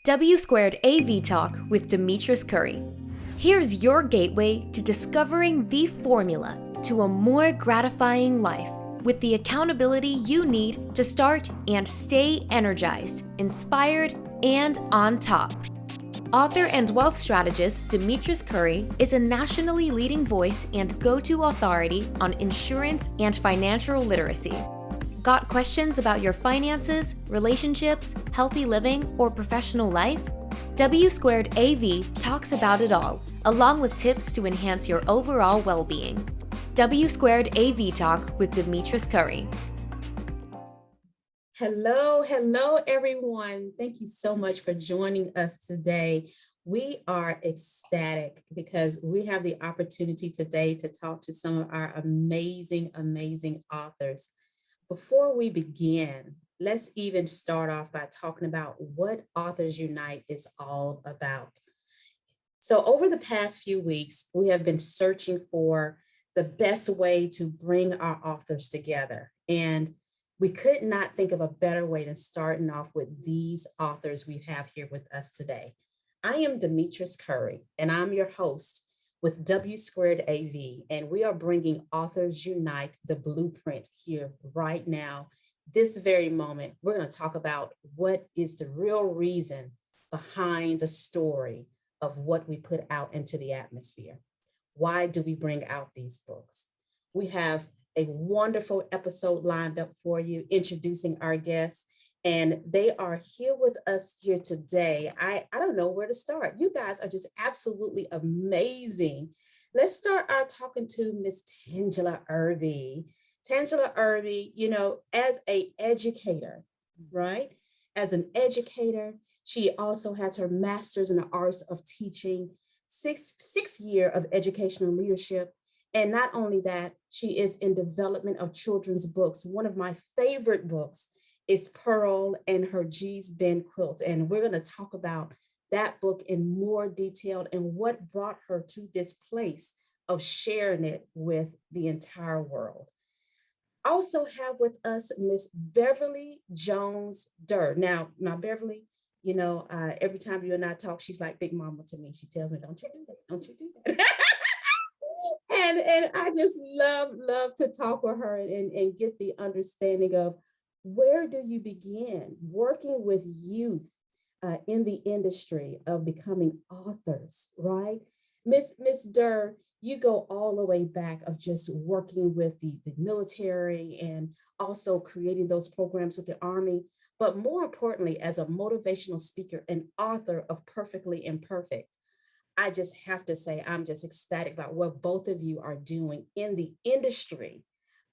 W2AV Talk with Demetris Curry. Here's your gateway to discovering the formula to a more gratifying life with the accountability you need to start and stay energized, inspired, and on top. Author and wealth strategist Demetris Curry is a nationally leading voice and go-to authority on insurance and financial literacy. Got questions about your finances, relationships, healthy living, or professional life? W2AV talks about it all, along with tips to enhance your overall well-being. W2AV Talk with Demetris Curry. Hello, everyone. Thank you so much for joining us today. We are ecstatic because we have the opportunity today to talk to some of our amazing authors. Before we begin, let's even start off by talking about what Authors Unite is all about. So over the past few weeks, we have been searching for the best way to bring our authors together. And we could not think of a better way than starting off with these authors we have here with us today. I am Demetris Curry, and I'm your host with W2AV, and we are bringing Authors Unite, the blueprint here right now, this very moment. We're going to talk about what is the real reason behind the story of what we put out into the atmosphere. Why do we bring out these books? We have a wonderful episode lined up for you, introducing our guests, and they are here with us here today. I don't know where to start. You guys are just absolutely amazing. Let's start our talking to Miss Tangular Irby. Tangular Irby, as an educator, right? As an educator, she also has her master's in the arts of teaching, six year of educational leadership. And not only that, she is in development of children's books. One of my favorite books is Pearl and Her G's Ben Quilt. And we're going to talk about that book in more detail and what brought her to this place of sharing it with the entire world. Also have with us Miss Beverly Jones-Durr. Now, Beverly, every time you and I talk, she's like Big Mama to me. She tells me, don't you do that, don't you do that. And I just love to talk with her and get the understanding of where do you begin working with youth in the industry of becoming authors, right? Miss Durr, you go all the way back of just working with the military and also creating those programs with the Army, but more importantly, as a motivational speaker and author of Perfectly Imperfect. I just have to say, I'm just ecstatic about what both of you are doing in the industry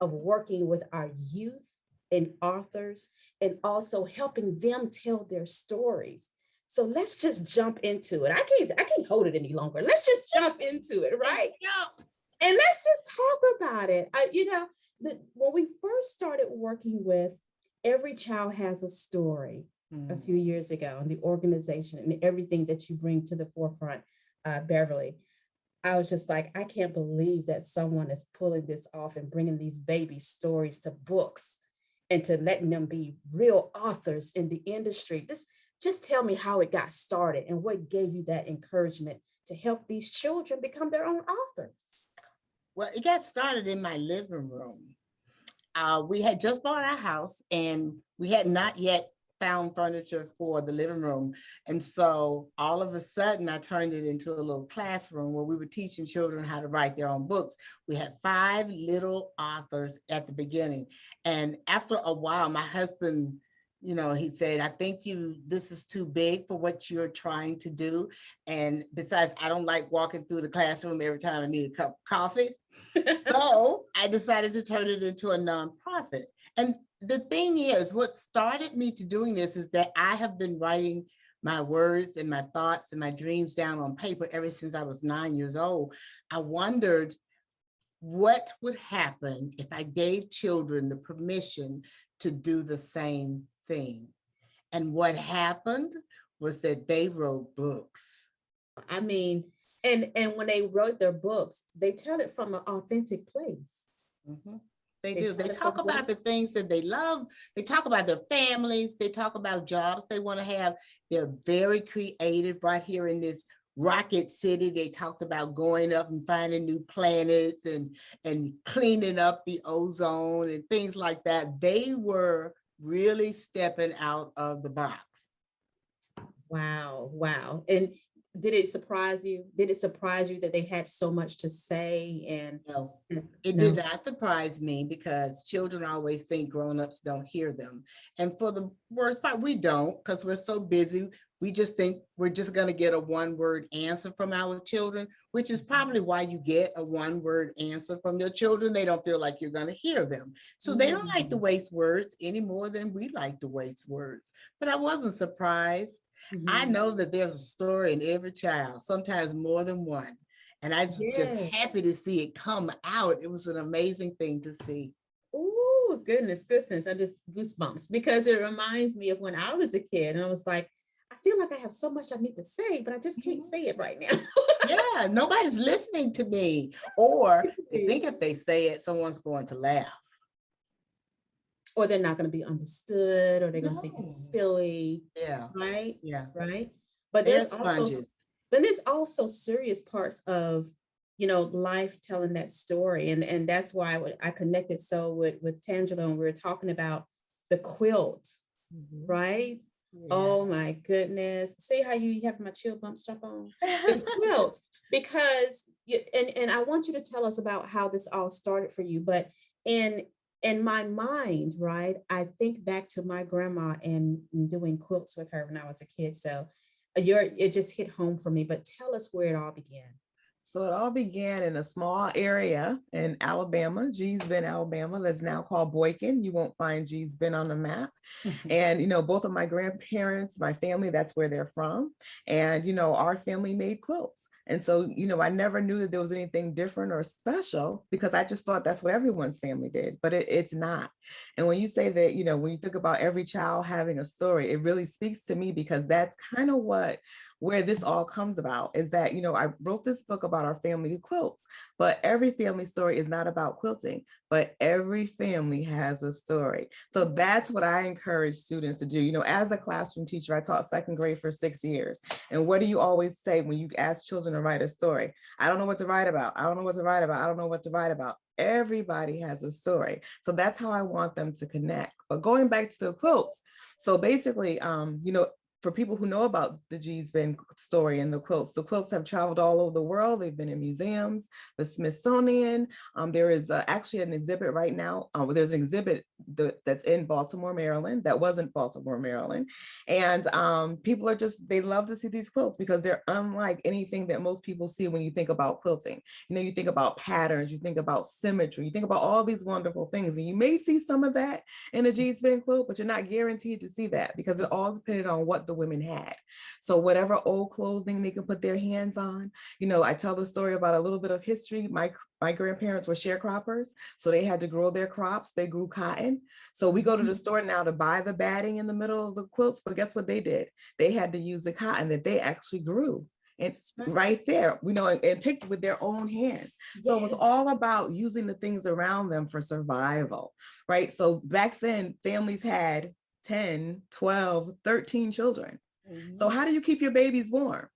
of working with our youth and authors and also helping them tell their stories. So let's just jump into it. I can't hold it any longer. Let's just jump into it, right? And let's just talk about it. When we first started working with Every Child Has a Story a few years ago, and the organization and everything that you bring to the forefront, Beverly, I was just like, I can't believe that someone is pulling this off and bringing these baby stories to books and to letting them be real authors in the industry. Just tell me how it got started and what gave you that encouragement to help these children become their own authors. Well, it got started in my living room. We had just bought our house and we had not yet found furniture for the living room. And so all of a sudden I turned it into a little classroom where we were teaching children how to write their own books. We had 5 little authors at the beginning. And after a while, my husband, he said, I think this is too big for what you're trying to do. And besides, I don't like walking through the classroom every time I need a cup of coffee. So I decided to turn it into a nonprofit. And the thing is, what started me to doing this is that I have been writing my words and my thoughts and my dreams down on paper ever since I was 9 years old. I wondered what would happen if I gave children the permission to do the same thing. And what happened was that they wrote books. I mean, and when they wrote their books, they tell it from an authentic place. Mm-hmm. They do. They talk about the things that they love. They talk about their families. They talk about jobs they want to have. They're very creative right here in this rocket city. They talked about going up and finding new planets and cleaning up the ozone and things like that. They were really stepping out of the box. Wow. Wow. And did it surprise you? Did it surprise you that they had so much to say? And no, it did not surprise me, because children always think grown-ups don't hear them. And for the worst part, we don't, because we're so busy. We just think we're just going to get a one-word answer from our children, which is probably why you get a one-word answer from your children. They don't feel like you're going to hear them. So they don't like to waste words any more than we like to waste words. But I wasn't surprised. I know that there's a story in every child, sometimes more than one. And I was just happy to see it come out. It was an amazing thing to see. Oh, goodness. I just goosebumps, because it reminds me of when I was a kid and I was like, I feel like I have so much I need to say, but I just can't say it right now. Yeah, nobody's listening to me. Or I think if they say it, someone's going to laugh. Or they're not going to be understood, or they're going to think it's silly. Yeah. Right. Yeah. Right. But there's also serious parts of, life telling that story. And that's why I connected so with Tangular, and we were talking about the quilt, right? Yeah. Oh my goodness. See how you have my chill bumps jump on? The quilt, because and I want you to tell us about how this all started for you. But in my mind, right, I think back to my grandma and doing quilts with her when I was a kid. So it just hit home for me. But tell us where it all began. So it all began in a small area in Alabama, Gee's Bend, Alabama, that's now called Boykin. You won't find Gee's Bend on the map. And, both of my grandparents, my family, that's where they're from. And, our family made quilts. And so, I never knew that there was anything different or special, because I just thought that's what everyone's family did, but it's not. And when you say that, when you think about every child having a story, it really speaks to me, because that's kind of where this all comes about, is that, I wrote this book about our family quilts, but every family story is not about quilting, but every family has a story. So that's what I encourage students to do. As a classroom teacher, I taught second grade for 6 years. And what do you always say when you ask children to write a story? I don't know what to write about. I don't know what to write about. I don't know what to write about. Everybody has a story. So that's how I want them to connect. But going back to the quilts, so basically, for people who know about the Gee's Bend story and the quilts have traveled all over the world. They've been in museums, the Smithsonian. There is actually an exhibit right now. There's an exhibit that's in Baltimore, Maryland, that wasn't Baltimore, Maryland. And people they love to see these quilts, because they're unlike anything that most people see when you think about quilting. You think about patterns, you think about symmetry, you think about all these wonderful things. And you may see some of that in a Gee's Bend quilt, but you're not guaranteed to see that, because it all depended on what the women had. So whatever old clothing they could put their hands on. I tell the story about a little bit of history. My grandparents were sharecroppers, so they had to grow their crops. They grew cotton. So we go to the store now to buy the batting in the middle of the quilts, but guess what they did? They had to use the cotton that they actually grew. And right there, and picked with their own hands. So it was all about using the things around them for survival, right? So back then, families had 10, 12, 13 children. So how do you keep your babies warm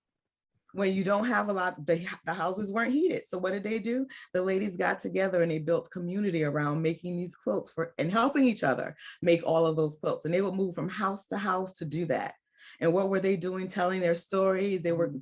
when you don't have a lot? The houses weren't heated. So what did they do? The ladies got together and they built community around making these quilts and helping each other make all of those quilts. And they would move from house to house to do that. And what were they doing? Telling their stories. They were,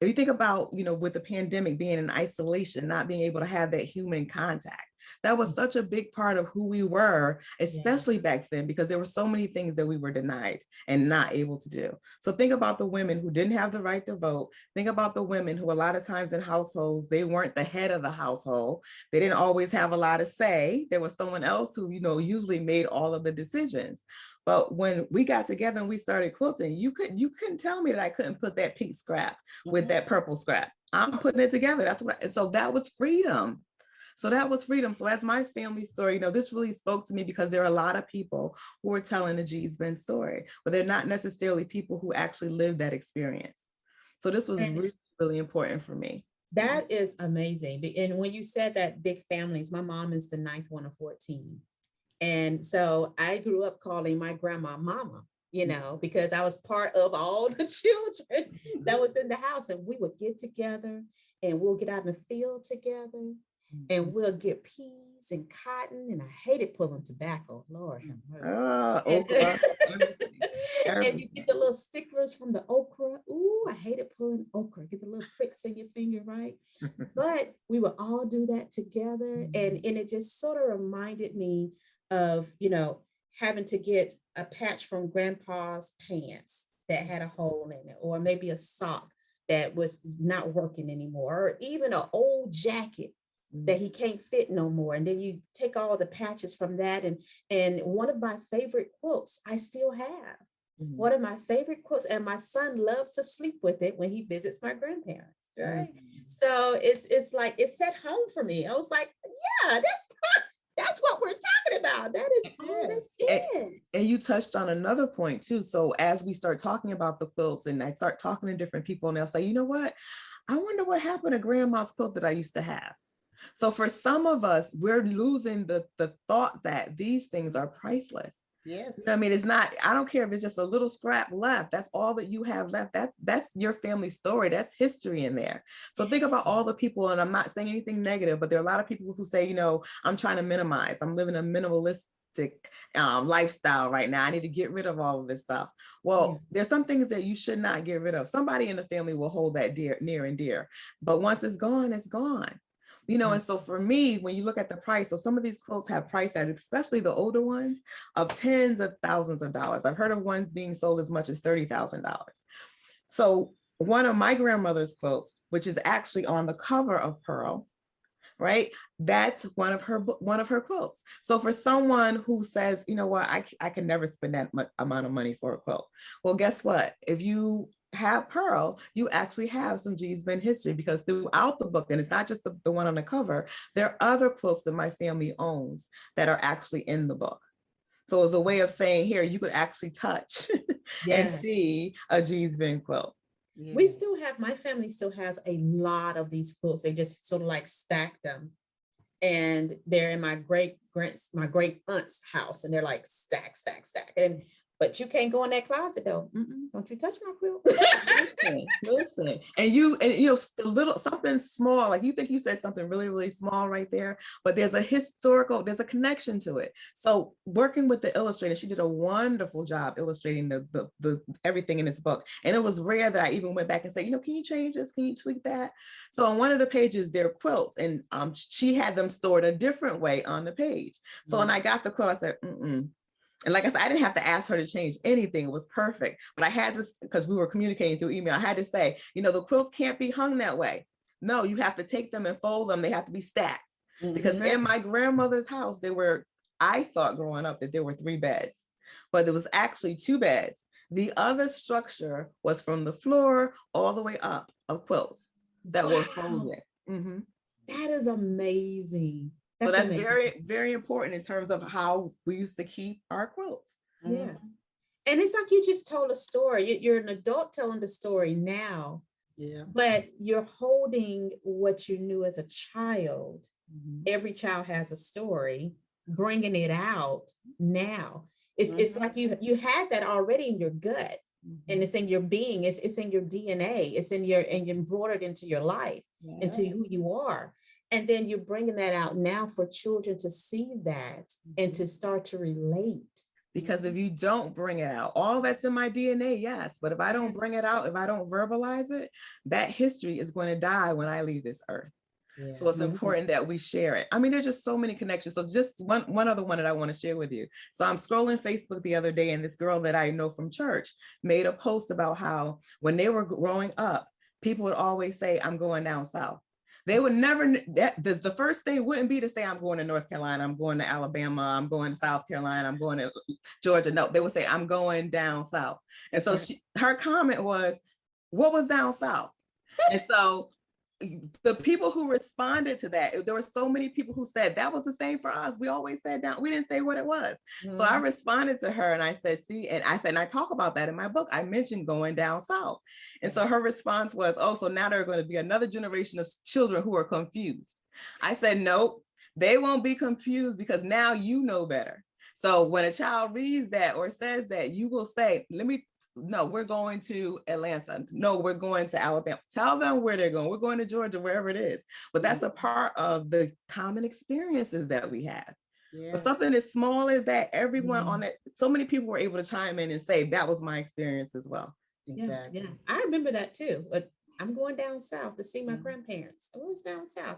if you think about, with the pandemic, being in isolation, not being able to have that human contact, that was such a big part of who we were, especially back then, because there were so many things that we were denied and not able to do. So think about the women who didn't have the right to vote. Think about the women who a lot of times in households, they weren't the head of the household. They didn't always have a lot of say. There was someone else who, usually made all of the decisions. But when we got together and we started quilting, you couldn't tell me that I couldn't put that pink scrap with that purple scrap. I'm putting it together. So that was freedom. So that was freedom. So as my family story, this really spoke to me, because there are a lot of people who are telling the Gee's Bend story, but they're not necessarily people who actually lived that experience. So this was really, really important for me. That is amazing. And when you said that big families, my mom is the ninth one of 14. And so I grew up calling my grandma mama, because I was part of all the children that was in the house. And we would get together and we'll get out in the field together and we'll get peas and cotton. And I hated pulling tobacco. Lord have mercy. Okra, And you get the little sticklers from the okra. Ooh, I hated pulling okra. Get the little pricks in your finger, right? But we would all do that together. And it just sort of reminded me of, having to get a patch from grandpa's pants that had a hole in it, or maybe a sock that was not working anymore, or even an old jacket that he can't fit no more. And then you take all the patches from that. And one of my favorite quilts I still have. One of my favorite quilts, and my son loves to sleep with it when he visits my grandparents, right? So it's like, it set home for me. I was like, yeah, that's what we're talking about. That is all this is. And you touched on another point too. So as we start talking about the quilts and I start talking to different people, and they'll say, you know what? I wonder what happened to grandma's quilt that I used to have. So for some of us, we're losing the thought that these things are priceless. Yes. I mean, it's not, I don't care if it's just a little scrap left. That's all that you have left. That's your family story. That's history in there. So think about all the people, and I'm not saying anything negative, but there are a lot of people who say, I'm trying to minimize. I'm living a minimalistic lifestyle right now. I need to get rid of all of this stuff. Well, there's some things that you should not get rid of. Somebody in the family will hold that near and dear, but once it's gone, it's gone. And so for me, when you look at the price, so some of these quilts have price tags, especially the older ones, of tens of thousands of dollars. I've heard of ones being sold as much as $30,000. So one of my grandmother's quilts, which is actually on the cover of Pearl, right? That's one of her quilts. So for someone who says, you know what, I can never spend that amount of money for a quilt. Well, guess what? If you have Pearl, you actually have some G's Ben history, because throughout the book, and it's not just the one on the cover, there are other quilts that my family owns that are actually in the book. So it's a way of saying, here, you could actually touch and see a G's Ben quilt. Yeah. My family still has a lot of these quilts. They just sort of like stack them. And they're in my great aunt's house, and they're like stack. But you can't go in that closet though. Don't you touch my quilt. Listen. And little something small, like you think you said something really, really small right there, but there's a connection to it. So working with the illustrator, she did a wonderful job illustrating the everything in this book. And it was rare that I even went back and said, can you change this? Can you tweak that? So on one of the pages, there are quilts, and she had them stored a different way on the page. So when I got the quilt, I said, And like I said, I didn't have to ask her to change anything. It was perfect. But I had to, because we were communicating through email, I had to say, the quilts can't be hung that way. No, you have to take them and fold them. They have to be stacked. Because in my grandmother's house, I thought growing up that there were 3 beds, but there was actually 2 beds. The other structure was from the floor all the way up of quilts that were folded. That is amazing. So that's very, very important in terms of how we used to keep our quilts. Yeah. And it's like you just told a story. You're an adult telling the story now. Yeah. But you're holding what you knew as a child. Every child has a story, bringing it out now. It's like you had that already in your gut. And it's in your being, it's in your DNA, and you're embroidered into your life, into who you are. And then you're bringing that out now for children to see that and to start to relate. Because if you don't bring it out, all that's in my DNA, yes. But if I don't bring it out, if I don't verbalize it, that history is going to die when I leave this earth. Yeah. So it's important that we share it. I mean, there's just so many connections. So just one other one that I want to share with you. So I'm scrolling Facebook the other day, and this girl that I know from church made a post about how when they were growing up, people would always say, I'm going down south. They would never, the first thing wouldn't be to say, I'm going to North Carolina, I'm going to Alabama, I'm going to South Carolina, I'm going to Georgia. No, they would say, I'm going down south. And so her comment was, what was down south? And so the people who responded to that, there were so many people who said that was the same for us. We always said down, we didn't say what it was. So I responded to her and I said, see, and I said, and I talk about that in my book, I mentioned going down south. And so her response was, oh, so now there are going to be another generation of children who are confused. I said, nope, they won't be confused because now you know better. So when a child reads that or says that, you will say, no, we're going to Atlanta. No, we're going to Alabama. Tell them where they're going. We're going to Georgia, wherever it is. But that's a part of the common experiences that we have. Yeah. But something as small as that, everyone on it, so many people were able to chime in and say, that was my experience as well. Exactly. Yeah. I remember that too. But I'm going down south to see my grandparents. Oh, it's down south.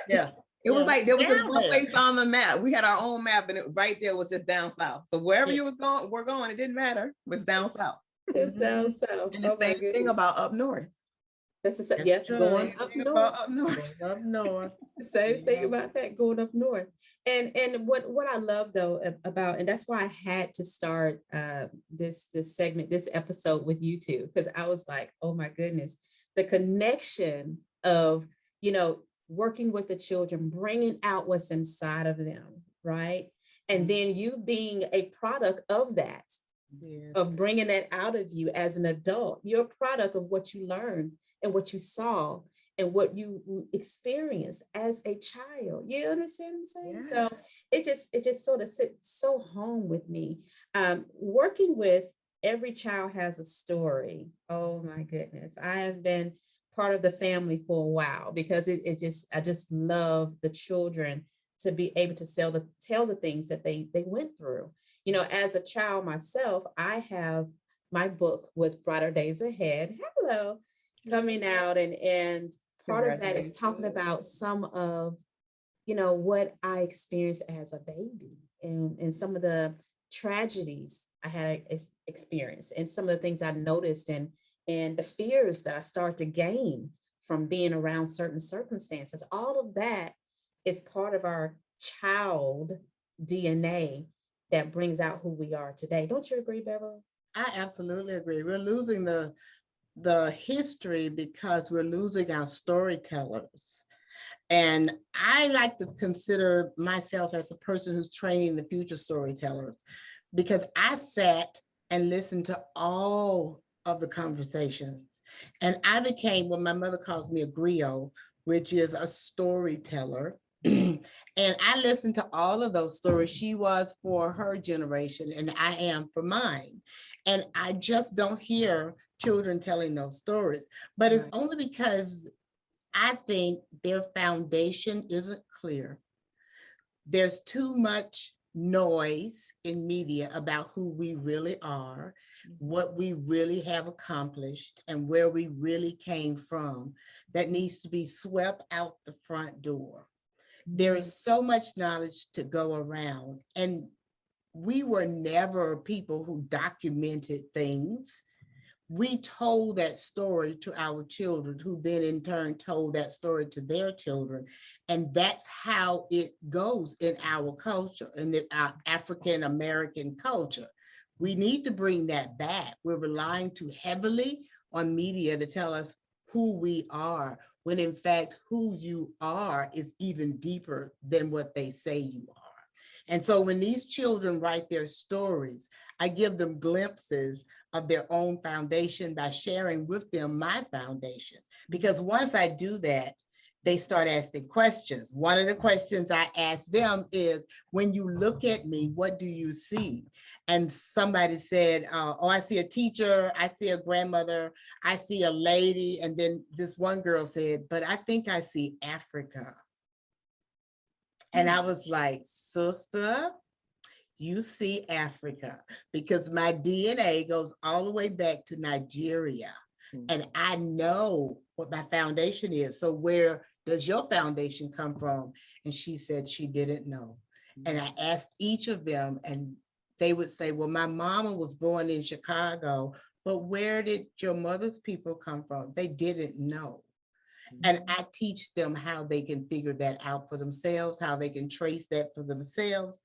Yeah. It was like there was just one place on the map. We had our own map, and right there was just down south. So wherever you was going, we're going. It didn't matter. It was down south. It's down south. And the same thing about up north. That's the same. Yeah, going up north. Up north. The same thing about that, going up north. And what I love though about, and that's why I had to start this segment, this episode with you two, because I was like, oh my goodness, the connection of, working with the children, bringing out what's inside of them, right? And then you being a product of that, of bringing that out of you as an adult. You're a product of what you learned and what you saw and what you experienced as a child. You understand what I'm saying? Yes. So it just sort of sits so home with me. Working with Every Child Has a Story. Oh my goodness. I have been part of the family for a while because I just love the children to be able to tell the things that they went through. As a child myself, I have my book With Brighter Days Ahead, hello, coming out, and part of that is talking about some of, what I experienced as a baby and some of the tragedies I had experienced and some of the things I noticed and the fears that I start to gain from being around certain circumstances. All of that is part of our child DNA that brings out who we are today. Don't you agree, Beverly? I absolutely agree. We're losing the history because we're losing our storytellers. And I like to consider myself as a person who's training the future storytellers, because I sat and listened to all of the conversations. And I became what my mother calls me a griot, which is a storyteller. And I listened to all of those stories. She was for her generation and I am for mine. And I just don't hear children telling those stories, but it's only because I think their foundation isn't clear. There's too much noise in media about who we really are, what we really have accomplished, and where we really came from that needs to be swept out the front door. There is so much knowledge to go around, and we were never people who documented things. We told that story to our children, who then in turn told that story to their children. And that's how it goes in our culture, in our African American culture. We need to bring that back. We're relying too heavily on media to tell us who we are, when in fact, who you are is even deeper than what they say you are. And so when these children write their stories, I give them glimpses of their own foundation by sharing with them my foundation. Because once I do that, they start asking questions. One of the questions I ask them is, when you look at me, what do you see? And somebody said, oh, I see a teacher, I see a grandmother, I see a lady. And then this one girl said, but I think I see Africa. And I was like, sister, you see Africa, because my DNA goes all the way back to Nigeria. And I know what my foundation is. So where does your foundation come from? And she said she didn't know. And I asked each of them, and they would say, well, my mama was born in Chicago, but where did your mother's people come from? They didn't know. And I teach them how they can figure that out for themselves, how they can trace that for themselves.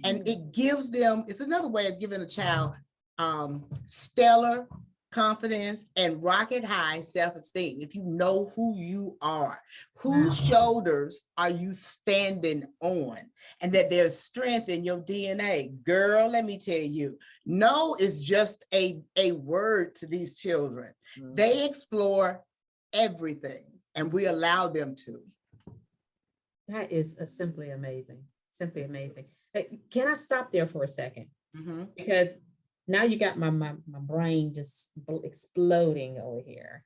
And it gives them, it's another way of giving a child stellar confidence, and rocket high self-esteem. If you know who you are, whose shoulders are you standing on, and that there's strength in your DNA. Girl, let me tell you, no is just a word to these children. They explore everything, and we allow them to. That is simply amazing. Simply amazing. Can I stop there for a second? Because now you got my brain just exploding over here,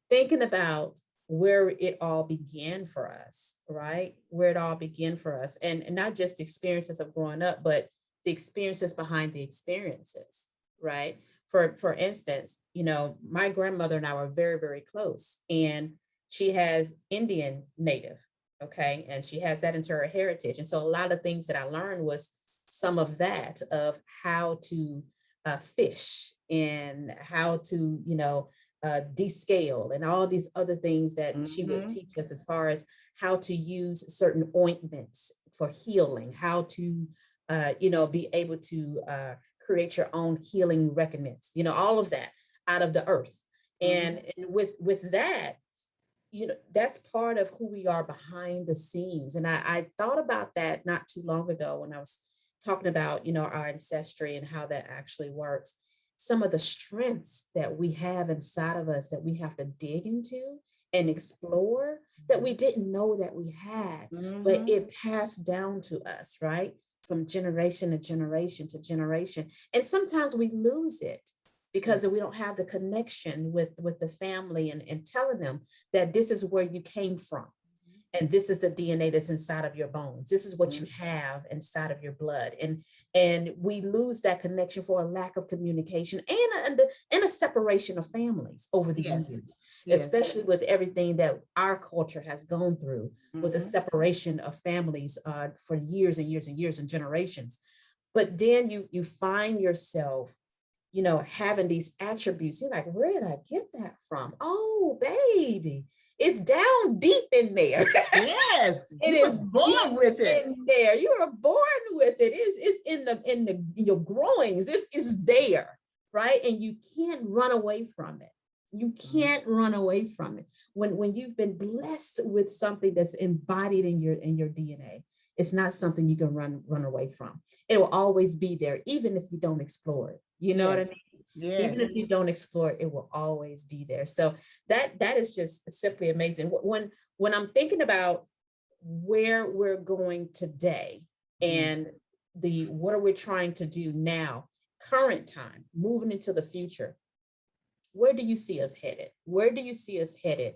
thinking about where it all began for us, right? Where it all began for us. And not just experiences of growing up, but the experiences behind the experiences, right? For instance, my grandmother and I were very, very close, and she has Indian native, okay? And she has that into her heritage. And so a lot of things that I learned was some of that, of how to fish and how to, descale and all these other things that she would teach us, as far as how to use certain ointments for healing, how to, be able to create your own healing recommendations, all of that out of the earth. And with that, that's part of who we are behind the scenes. And I thought about that not too long ago when I was talking about, our ancestry and how that actually works. Some of the strengths that we have inside of us that we have to dig into and explore, that we didn't know that we had, but it passed down to us, right? From generation to generation to generation. And sometimes we lose it because we don't have the connection with the family and telling them that this is where you came from. And this is the DNA that's inside of your bones. This is what you have inside of your blood. And we lose that connection for a lack of communication and a separation of families over the years, especially with everything that our culture has gone through with the separation of families for years and years and years and generations. But then you find yourself, having these attributes. You're like, where did I get that from? Oh, baby. It's down deep in there. Yes, it is born with it. In there. You were born with it. It's in your growings. It's there, right? And you can't run away from it. You can't run away from it. When you've been blessed with something that's embodied in your DNA, it's not something you can run away from. It will always be there, even if you don't explore it. You know what I mean? Yes. Even if you don't explore it, it will always be there. So that is just simply amazing. When I'm thinking about where we're going today and what are we trying to do now, current time, moving into the future, where do you see us headed? Where do you see us headed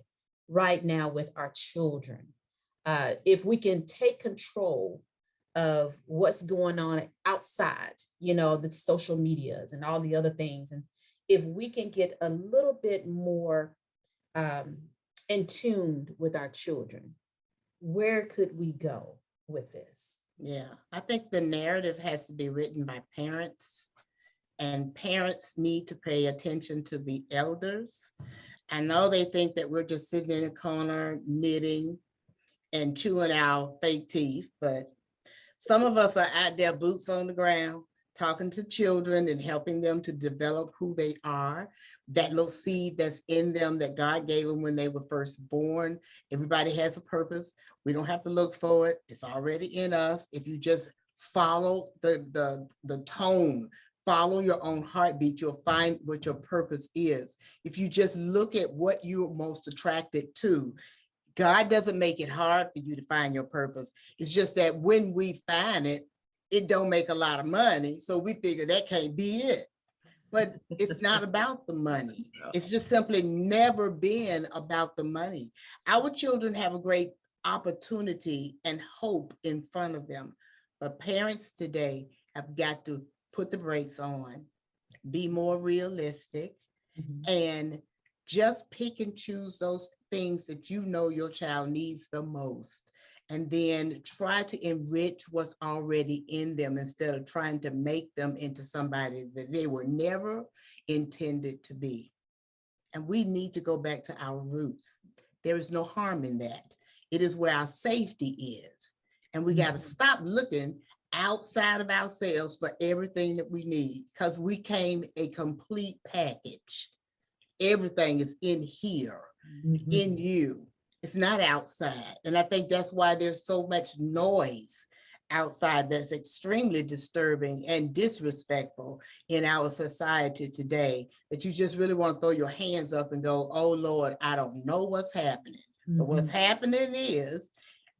right now with our children? If we can take control of what's going on outside, the social medias and all the other things. And if we can get a little bit more in tune with our children, where could we go with this? Yeah, I think the narrative has to be written by parents, and parents need to pay attention to the elders. I know they think that we're just sitting in a corner knitting and chewing our fake teeth, but some of us are out there, boots on the ground, talking to children and helping them to develop who they are, that little seed that's in them that God gave them when they were first born. Everybody has a purpose. We don't have to look for it. It's already in us. If you just follow the tone, follow your own heartbeat, you'll find what your purpose is. If you just look at what you're most attracted to, God doesn't make it hard for you to find your purpose. It's just that when we find it, it don't make a lot of money. So we figure that can't be it. But it's not about the money. It's just simply never been about the money. Our children have a great opportunity and hope in front of them. But parents today have got to put the brakes on, be more realistic, and just pick and choose those things that your child needs the most, and then try to enrich what's already in them instead of trying to make them into somebody that they were never intended to be. And we need to go back to our roots. There is no harm in that. It is where our safety is. And we got to stop looking outside of ourselves for everything that we need, because we came a complete package. Everything is in here, in you. It's not outside. And I think that's why there's so much noise outside that's extremely disturbing and disrespectful in our society today, that you just really want to throw your hands up and go, oh Lord, I don't know what's happening. But what's happening is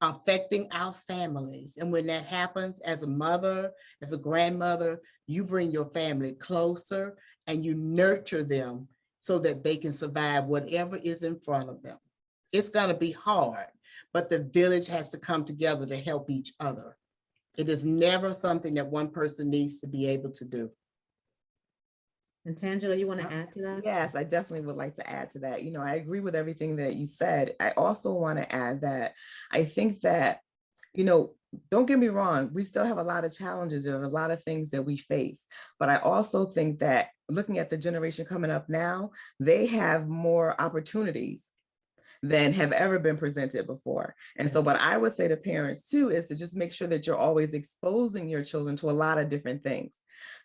affecting our families. And when that happens, as a mother, as a grandmother, you bring your family closer and you nurture them so that they can survive whatever is in front of them. It's going to be hard, but the village has to come together to help each other. It is never something that one person needs to be able to do. And Tangela, you want to add to that? Yes, I definitely would like to add to that. You know, I agree with everything that you said. I also want to add that I think that, you know, don't get me wrong, we still have a lot of challenges. There are a lot of things that we face. But I also think that looking at the generation coming up now, they have more opportunities than have ever been presented before. And so what I would say to parents too is to just make sure that you're always exposing your children to a lot of different things.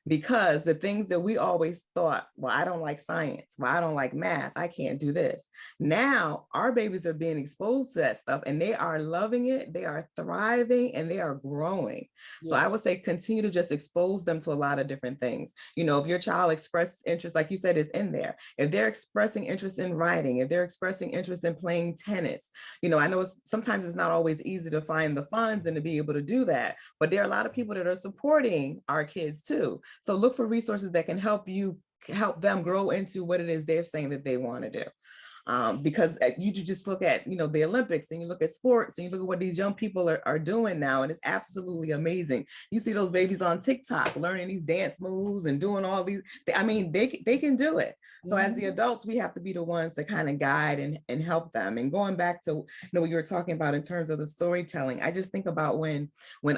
Because the things that we always thought, well, I don't like science, well, I don't like math, I can't do this. Now our babies are being exposed to that stuff and they are loving it, they are thriving, and they are growing. So I would say continue to just expose them to a lot of different things. You know, if your child expressed interest, like you said, is in there. If they're expressing interest in writing, if they're expressing interest in playing tennis, you know, I know sometimes it's not always easy to find the funds and to be able to do that, but there are a lot of people that are supporting our kids too. So look for resources that can help them grow into what it is they're saying that they want to do. Because you just look at, you know, the Olympics and you look at sports and you look at what these young people are doing now, and it's absolutely amazing. You see those babies on TikTok learning these dance moves and doing all these, I mean, they can do it. So as the adults, we have to be the ones to kind of guide and help them. And going back to, you know, what you were talking about in terms of the storytelling, I just think about when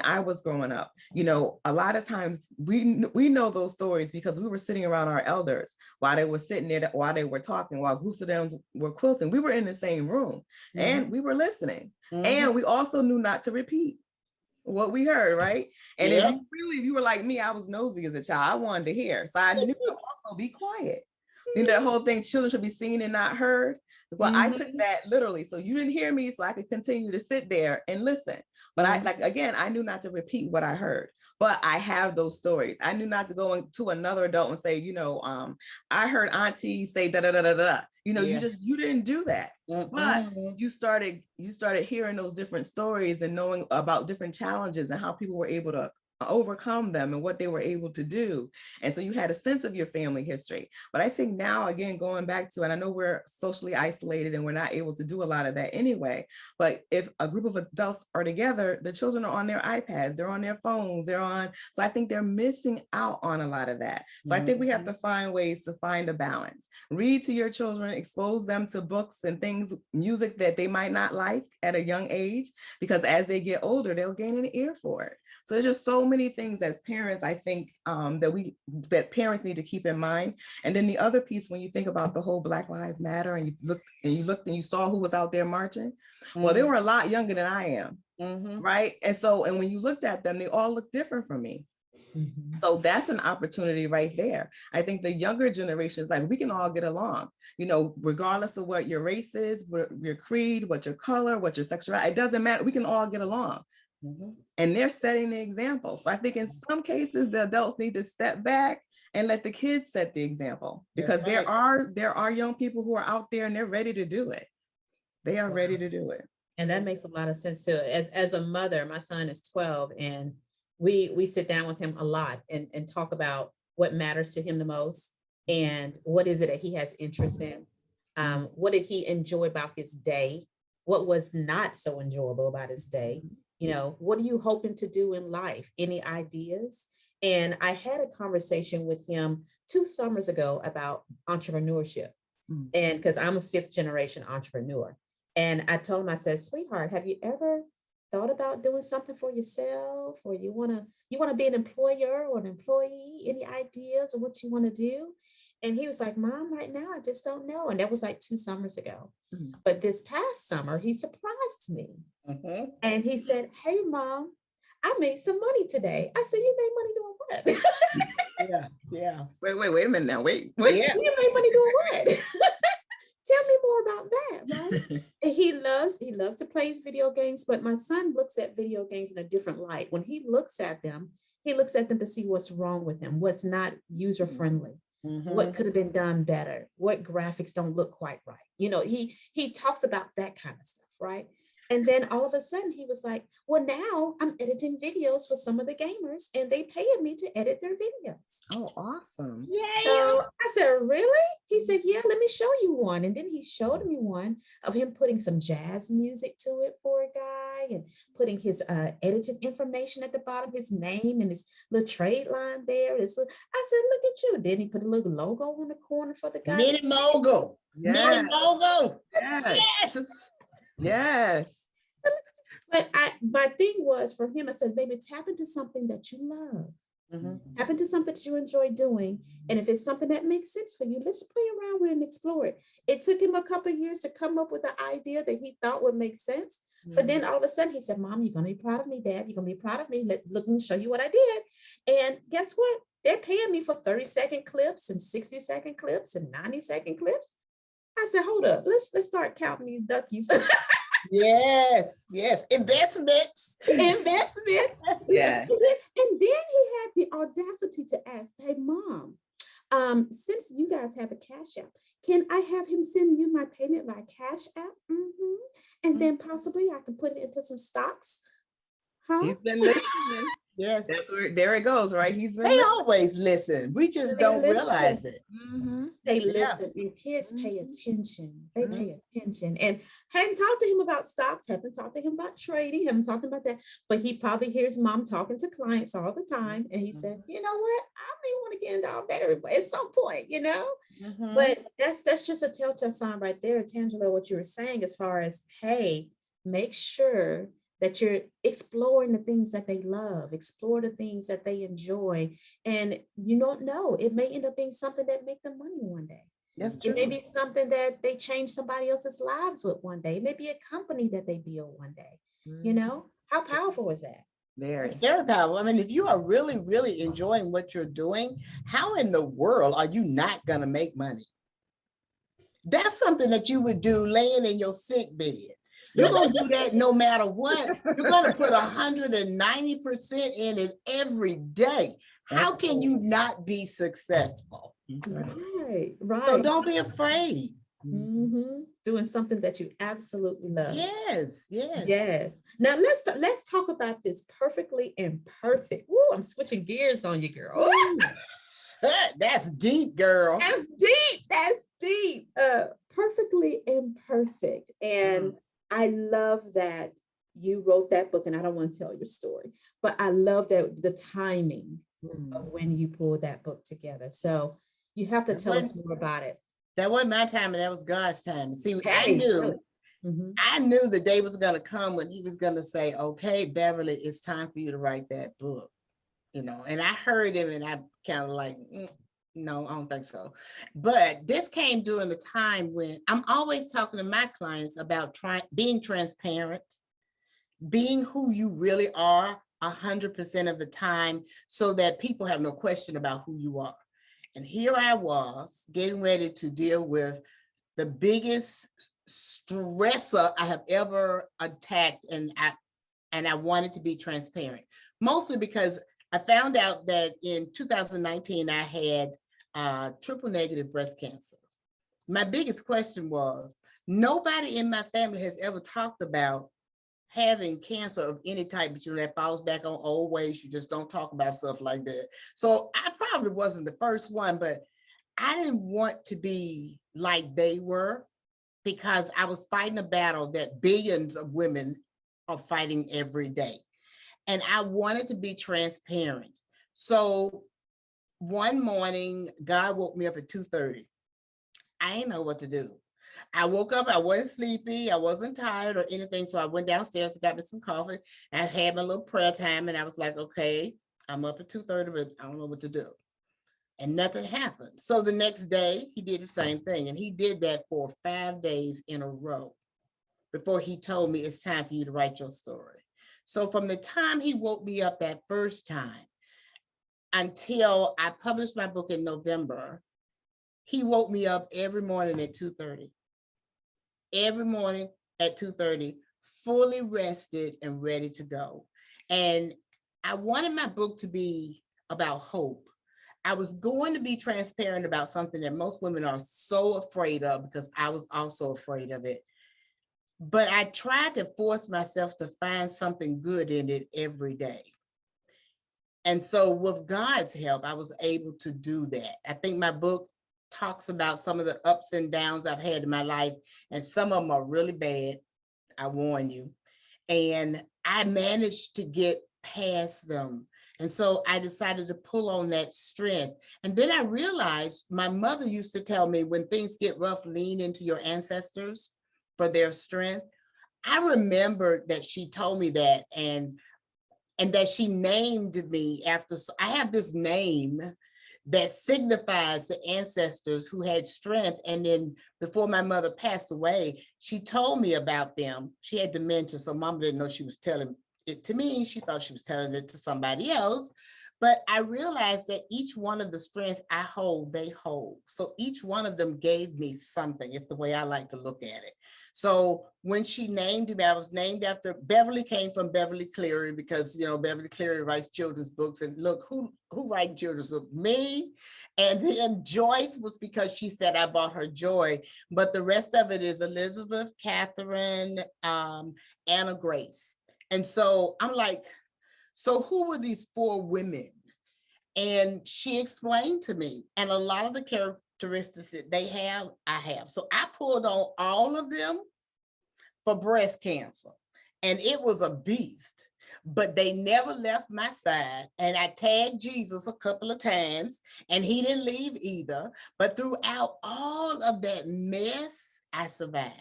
I was growing up, you know, a lot of times we know those stories because we were sitting around our elders while they were sitting there, while they were talking, while groups of them were quilting. We were in the same room and we were listening. And we also knew not to repeat what we heard, right? And if you were like me, I was nosy as a child. I wanted to hear. So I knew to also be quiet. You know, that whole thing, children should be seen and not heard. Well, I took that literally. So you didn't hear me, so I could continue to sit there and listen. But I knew not to repeat what I heard. But I have those stories. I knew not to go to another adult and say, you know, I heard auntie say da da da da da. You know, you didn't do that. But you started hearing those different stories and knowing about different challenges and how people were able to overcome them and what they were able to do. And so you had a sense of your family history. But I think now, again, going back to, and I know we're socially isolated and we're not able to do a lot of that anyway, but if a group of adults are together, the children are on their iPads, they're on their phones, so I think they're missing out on a lot of that. So I think we have to find ways to find a balance. Read to your children, expose them to books and things, music that they might not like at a young age, because as they get older, they'll gain an ear for it. So there's just so many things as parents, I think, that parents need to keep in mind. And then the other piece, when you think about the whole Black Lives Matter, and you looked and you saw who was out there marching, well, they were a lot younger than I am, right? And when you looked at them, they all looked different from me. So that's an opportunity right there. I think the younger generations, like, we can all get along, you know, regardless of what your race is, what your creed, what your color, what your sexuality, it doesn't matter. We can all get along. And they're setting the example. So I think in some cases, the adults need to step back and let the kids set the example, because there are young people who are out there and they're ready to do it. They are ready to do it. And that makes a lot of sense too. As a mother, my son is 12, and we sit down with him a lot and talk about what matters to him the most and what is it that he has interest in. What did he enjoy about his day? What was not so enjoyable about his day? You know, what are you hoping to do in life? Any ideas? And I had a conversation with him 2 summers ago about entrepreneurship. And because I'm a 5th generation entrepreneur. And I told him, I said, sweetheart, have you ever thought about doing something for yourself? Or you want to be an employer or an employee? Any ideas of what you want to do? And he was like, Mom, right now, I just don't know. And that was like 2 summers ago. But this past summer, he surprised me. And he said, hey, Mom, I made some money today. I said, you made money doing what? Yeah. Wait a minute now. Wait. Yeah. You made money doing what? Tell me more about that, right? And he loves to play video games, but my son looks at video games in a different light. When he looks at them to see what's wrong with them, what's not user friendly, what could have been done better, what graphics don't look quite right. You know, he talks about that kind of stuff, right? And then all of a sudden he was like, well, now I'm editing videos for some of the gamers and they paying me to edit their videos. Oh, awesome. Yeah. So I said, really? He said, yeah, let me show you one. And then he showed me one of him putting some jazz music to it for a guy and putting his edited information at the bottom, his name and his little trade line there. I said, look at you. Then he put a little logo on the corner for the guy. Mini mogul. Yes. Mini mogul. Yes. Yes. But my thing was for him, I said, baby, tap into something that you love. Tap into something that you enjoy doing. And if it's something that makes sense for you, let's play around with it and explore it. It took him a couple of years to come up with an idea that he thought would make sense. But then all of a sudden he said, Mom, you're going to be proud of me, Dad. You're going to be proud of me. Look and show you what I did. And guess what? They're paying me for 30-second clips and 60-second clips and 90-second clips. I said, hold up, let's start counting these duckies. Yes. Investments. Yeah. And then he had the audacity to ask, hey, Mom, since you guys have a Cash App, can I have him send you my payment by Cash App? And then possibly I can put it into some stocks. Huh? He's been listening. Yes. That's where, there it goes, right? He's been They always listen. We just don't realize it. They listen, and kids pay attention. They pay attention. And hadn't talked to him about stocks, haven't talked to him about trading, haven't talked about that. But he probably hears Mom talking to clients all the time. And he said, you know what? I may want to get into all better at some point, you know? But that's just a telltale sign right there, Tangela, what you were saying as far as, hey, make sure that you're exploring the things that they love, explore the things that they enjoy. And you don't know, it may end up being something that make them money one day. That's true. It may be something that they change somebody else's lives with one day. It may be a company that they build one day. You know, how powerful is that? Very. It's very powerful. I mean, if you are really, really enjoying what you're doing, how in the world are you not going to make money? That's something that you would do laying in your sick bed. You're going to do that no matter what. You're going to put 190% in it every day. How can you not be successful? Right. So don't be afraid. Doing something that you absolutely love. Yes. Now let's talk about this perfectly imperfect. Woo, I'm switching gears on you, girl. That's deep, girl. That's deep. Perfectly imperfect. And I love that you wrote that book, and I don't want to tell your story, but I love that the timing of when you pulled that book together. So you have to tell us more about it. That wasn't my time, and that was God's time. See, Hey, I knew the day was going to come when he was going to say, okay, Beverly, it's time for you to write that book. You know, and I heard him and I kind of like, no, I don't think so. But this came during the time when I'm always talking to my clients about being transparent, being who you really are 100% of the time, so that people have no question about who you are. And here I was getting ready to deal with the biggest stressor I have ever attacked, and I wanted to be transparent, mostly because I found out that in 2019 I had triple negative breast cancer. My biggest question was, nobody in my family has ever talked about having cancer of any type, but that falls back on old ways. You just don't talk about stuff like that. So I probably wasn't the first one, but I didn't want to be like they were, because I was fighting a battle that billions of women are fighting every day. And I wanted to be transparent. So one morning, God woke me up at 2:30. I didn't know what to do. I woke up, I wasn't sleepy, I wasn't tired or anything. So I went downstairs and got me some coffee. And I had my little prayer time, and I was like, okay, I'm up at 2:30, but I don't know what to do. And nothing happened. So the next day, he did the same thing. And he did that for 5 days in a row before he told me, it's time for you to write your story. So from the time he woke me up that first time until I published my book in November, he woke me up every morning at 2:30. Every morning at 2:30, fully rested and ready to go. And I wanted my book to be about hope. I was going to be transparent about something that most women are so afraid of, because I was also afraid of it. But I tried to force myself to find something good in it every day. And so with God's help, I was able to do that. I think my book talks about some of the ups and downs I've had in my life, and some of them are really bad, I warn you. And I managed to get past them. And so I decided to pull on that strength. And then I realized my mother used to tell me, when things get rough, lean into your ancestors for their strength. I remember that she told me that, and that she named me after, I have this name that signifies the ancestors who had strength. And then before my mother passed away, she told me about them. She had dementia, so mom didn't know she was telling it to me. She thought she was telling it to somebody else. But I realized that each one of the strengths I hold, they hold. So each one of them gave me something. It's the way I like to look at it. So when she named me, I was named after, Beverly came from Beverly Cleary, because, you know, Beverly Cleary writes children's books. And look, who writes children's books? Me. And then Joyce was because she said I brought her joy. But the rest of it is Elizabeth, Catherine, Anna Grace. And so I'm like, so who were these 4 women? And she explained to me, and a lot of the characteristics that they have, I have. So I pulled on all of them for breast cancer, and it was a beast, but they never left my side. And I tagged Jesus a couple of times, and he didn't leave either. But throughout all of that mess, I survived.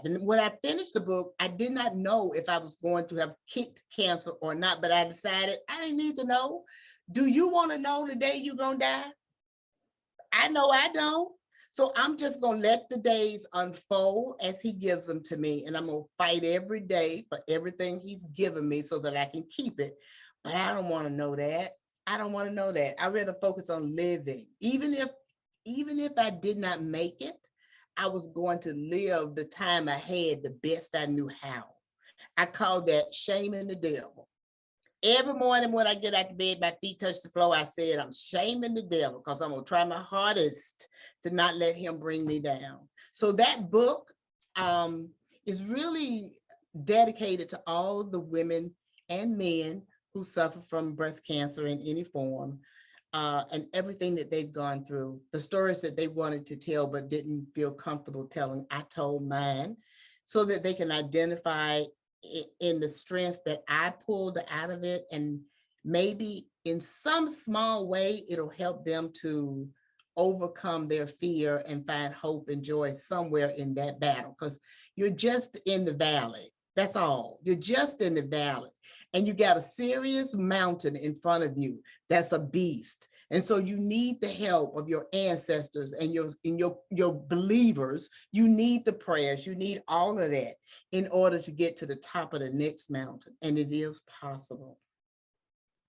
And when I finished the book, I did not know if I was going to have kicked cancer or not, but I decided I didn't need to know. Do you want to know the day you're going to die? I know I don't. So I'm just going to let the days unfold as he gives them to me. And I'm going to fight every day for everything he's given me so that I can keep it. But I don't want to know that. I don't want to know that. I'd rather focus on living. Even if I did not make it, I was going to live the time I had the best I knew how. I call that shaming the devil. Every morning when I get out of bed, my feet touch the floor, I said, I'm shaming the devil, because I'm going to try my hardest to not let him bring me down. So that book is really dedicated to all the women and men who suffer from breast cancer in any form. And everything that they've gone through, the stories that they wanted to tell but didn't feel comfortable telling, I told mine, so that they can identify in the strength that I pulled out of it. And maybe in some small way, it'll help them to overcome their fear and find hope and joy somewhere in that battle, because you're just in the valley. That's all. You're just in the valley, and you got a serious mountain in front of you that's a beast. And so you need the help of your ancestors and your believers. You need the prayers. You need all of that in order to get to the top of the next mountain. And it is possible.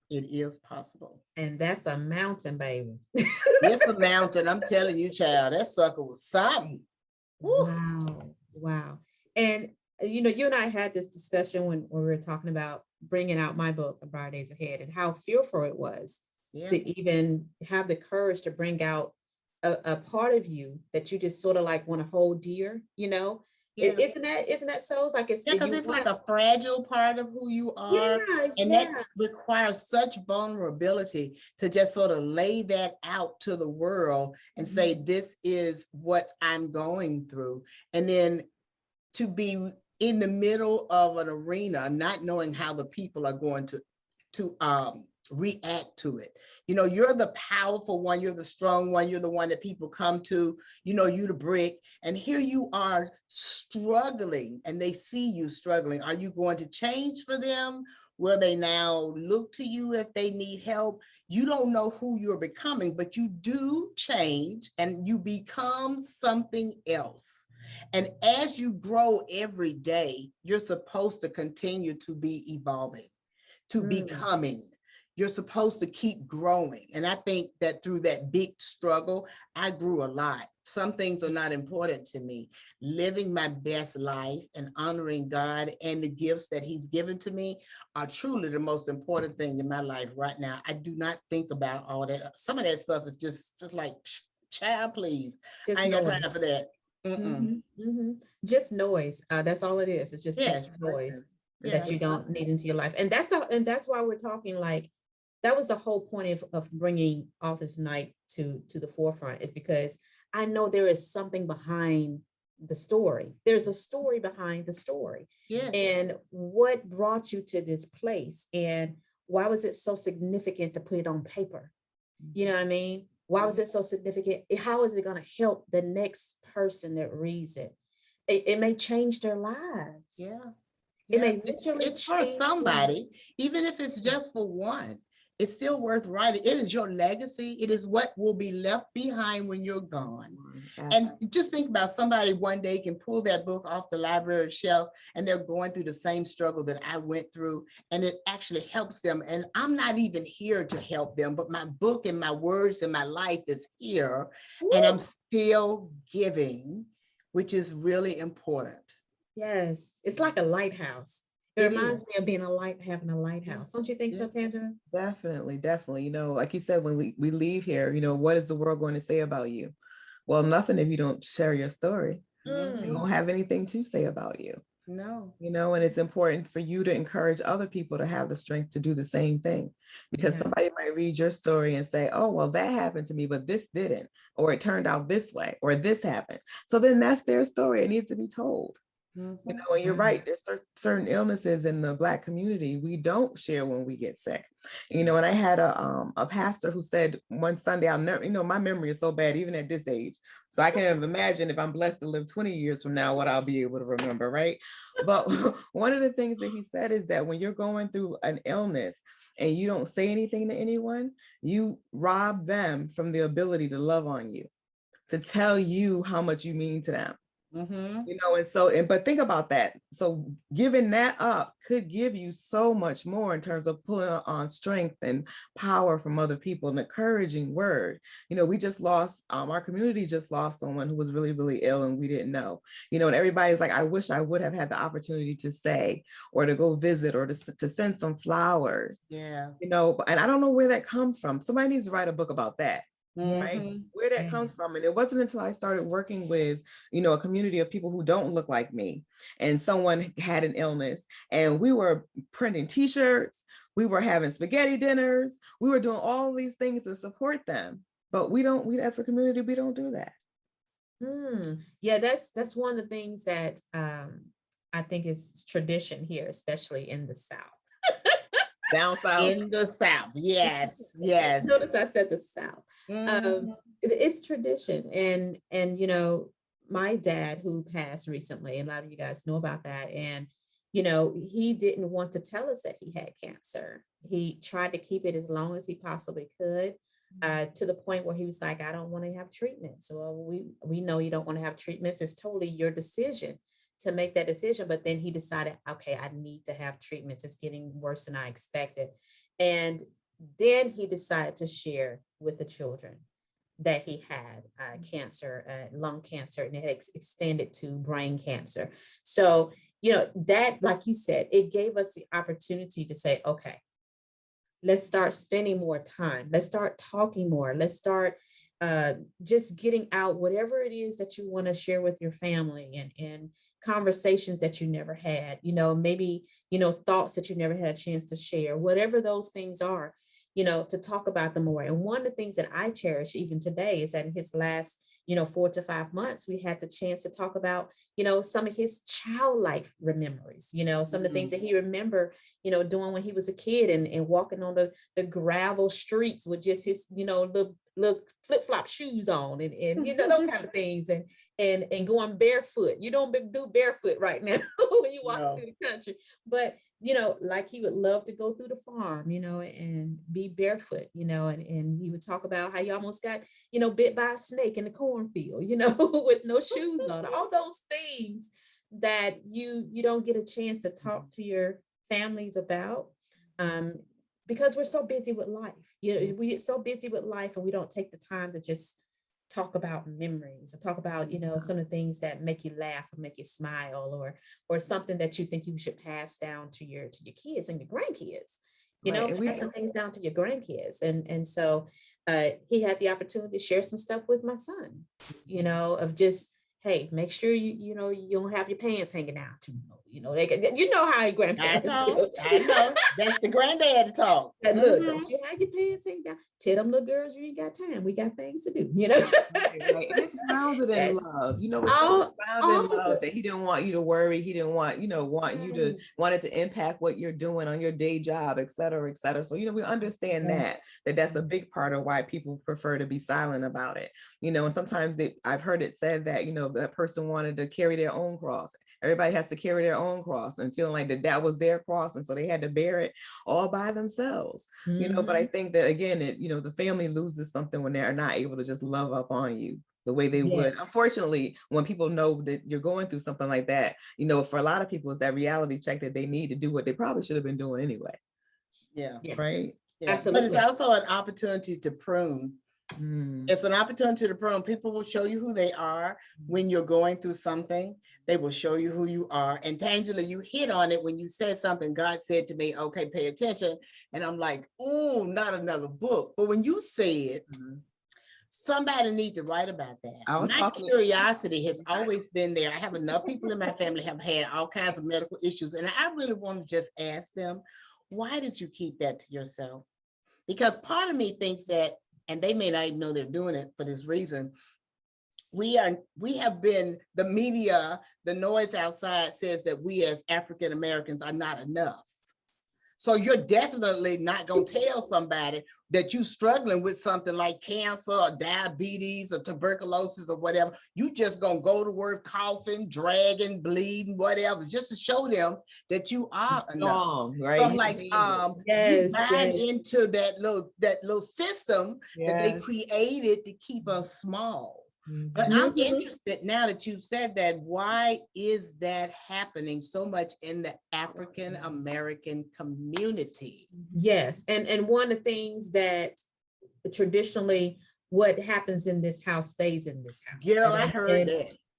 It is possible. And that's a mountain, baby. It's a mountain. I'm telling you, child, that sucker was something. Woo. Wow. Wow. And you know, you and I had this discussion when we were talking about bringing out my book, A Brighter Days Ahead, and how fearful it was to even have the courage to bring out a part of you that you just sort of like want to hold dear, you know? Yeah. Isn't that so? It's like it's because it's like a fragile part of who you are. Yeah, and that requires such vulnerability to just sort of lay that out to the world and say, this is what I'm going through. And then to be in the middle of an arena, not knowing how the people are going to react to it. You know, you're the powerful one, you're the strong one, you're the one that people come to, you know, you the brick, and here you are struggling and they see you struggling. Are you going to change for them? Will they now look to you if they need help? You don't know who you're becoming, but you do change and you become something else. And as you grow every day, you're supposed to continue to be evolving, to becoming. You're supposed to keep growing. And I think that through that big struggle, I grew a lot. Some things are not important to me. Living my best life and honoring God and the gifts that he's given to me are truly the most important thing in my life right now. I do not think about all that. Some of that stuff is just like, child, please. Just I ain't got noise. time for that. Just noise. That's all it is. It's just extra noise that you don't need into your life. And that's why we're talking, like, that was the whole point of bringing Authors Night to the forefront, is because I know there is something behind the story. There's a story behind the story. Yes. And what brought you to this place, and why was it so significant to put it on paper? You know what I mean? Why was it so significant? How is it going to help the next person that reads it? It may change their lives. Yeah. It may literally it's for somebody, even if it's just for one. It's still worth writing. It is your legacy. It is what will be left behind when you're gone. And just think about somebody one day can pull that book off the library shelf and they're going through the same struggle that I went through, and it actually helps them. And I'm not even here to help them, but my book and my words and my life is here. Woo. And I'm still giving, which is really important. Yes, it's like a lighthouse. It reminds me of having a lighthouse. Don't you think so, Tangela? Definitely, definitely. You know, like you said, when we leave here, you know, what is the world going to say about you? Well, nothing if you don't share your story. They won't have anything to say about you. No. You know, and it's important for you to encourage other people to have the strength to do the same thing, because somebody might read your story and say, oh, well, that happened to me, but this didn't, or it turned out this way, or this happened. So then that's their story. It needs to be told. You know, and you're right. There's certain illnesses in the Black community we don't share when we get sick. You know, and I had a pastor who said one Sunday, I'll never, you know, my memory is so bad, even at this age. So I can't imagine if I'm blessed to live 20 years from now, what I'll be able to remember, right? But one of the things that he said is that when you're going through an illness and you don't say anything to anyone, you rob them from the ability to love on you, to tell you how much you mean to them. You know, and so, but think about that. So giving that up could give you so much more in terms of pulling on strength and power from other people, an encouraging word. You know, we just lost, our community just lost someone who was really, really ill and we didn't know, you know, and everybody's like, I wish I would have had the opportunity to say, or to go visit, or to send some flowers. Yeah. You know, and I don't know where that comes from. Somebody needs to write a book about that. Right, where that comes from. And it wasn't until I started working with, you know, a community of people who don't look like me, and someone had an illness, and we were printing t-shirts, we were having spaghetti dinners, we were doing all these things to support them, but we as a community, we don't do that. Yeah, that's one of the things that I think is tradition here, especially in the South. Down south. In the South, yes, yes. Notice I said the South. It's tradition, and you know, my dad, who passed recently, a lot of you guys know about that, and you know, he didn't want to tell us that he had cancer. He tried to keep it as long as he possibly could, to the point where he was like, I don't want to have treatments. So we know you don't want to have treatments. It's totally your decision to make that decision. But then he decided, okay, I need to have treatments. It's getting worse than I expected. And then he decided to share with the children that he had cancer, lung cancer, and it had extended to brain cancer. So, you know, that, like you said, it gave us the opportunity to say, okay, let's start spending more time. Let's start talking more. Let's start just getting out whatever it is that you want to share with your family, and conversations that you never had, you know, maybe, you know, thoughts that you never had a chance to share, whatever those things are, you know, to talk about them more. And one of the things that I cherish even today is that in his last, you know, 4 to 5 months, we had the chance to talk about, you know, some of his child life memories, you know, some of the things that he remember, you know, doing when he was a kid, and walking on the gravel streets with just his, you know, little little flip-flop shoes on and those kind of things and going barefoot. You don't do barefoot right now when you walk through the country. But like he would love to go through the farm, and be barefoot, and he would talk about how you almost got, bit by a snake in the cornfield, with no shoes on. All those things that you don't get a chance to talk to your families about. Because we're so busy with life. We get so busy with life and we don't take the time to just talk about memories or talk about, some of the things that make you laugh or make you smile or something that you think you should pass down to your kids and your grandkids, pass some things down to your grandkids. And so he had the opportunity to share some stuff with my son, of just, hey, make sure you don't have your pants hanging out too low. How your grandparents do. I know. That's the granddad talk. And look, don't you have your pants hanging down? Tell them little girls you ain't got time. We got things to do. Right. It's grounded in love. It's so grounded in love that he didn't want you to worry. He didn't want, you to want it to impact what you're doing on your day job, et cetera, et cetera. So, we understand that's a big part of why people prefer to be silent about it. And sometimes I've heard it said that, that person wanted to carry their own cross. Everybody has to carry their own cross and feeling like that was their cross. And so they had to bear it all by themselves, but I think that again, the family loses something when they're not able to just love up on you the way they would. Unfortunately, when people know that you're going through something like that, for a lot of people, it's that reality check that they need to do what they probably should have been doing anyway. Yeah. Right. Yeah. Absolutely. But it's also an opportunity to prune. It's an opportunity to prune. People will show you who they are when you're going through something. They will show you who you are. And Tangela, you hit on it when you said something. God said to me, okay, pay attention. And I'm like, oh, not another book. But when you said, somebody needs to write about that. My curiosity has always been there. I have enough people in my family have had all kinds of medical issues. And I really want to just ask them, why did you keep that to yourself? Because part of me thinks that, and they may not even know they're doing it for this reason. We have been, the media, the noise outside says that we as African Americans are not enough. So you're definitely not going to tell somebody that you're struggling with something like cancer or diabetes or tuberculosis or whatever. You just going to go to work coughing, dragging, bleeding, whatever, just to show them that you are enough. Right? So I'm like, you buy into that little system that they created to keep us small. But I'm interested now that you've said that, why is that happening so much in the African American community? Yes, and one of the things that traditionally what happens in this house stays in this house. Yeah, I heard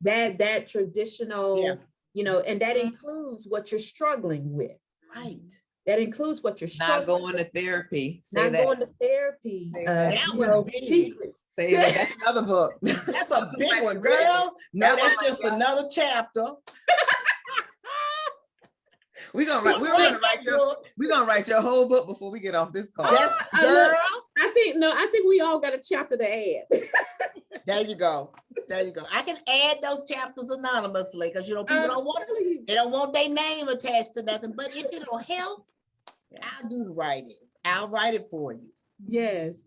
that traditional, and that includes what you're struggling with. Right. That includes what you're struggling not going to therapy. Going to therapy. Secrets. That's another book. That's a big one, girl. No, that's just another chapter. We're gonna write your whole book before we get off this call. Girl. I think we all got a chapter to add. There you go. I can add those chapters anonymously because people don't want their name attached to nothing. But if it'll help, I'll do the writing. I'll write it for you. Yes.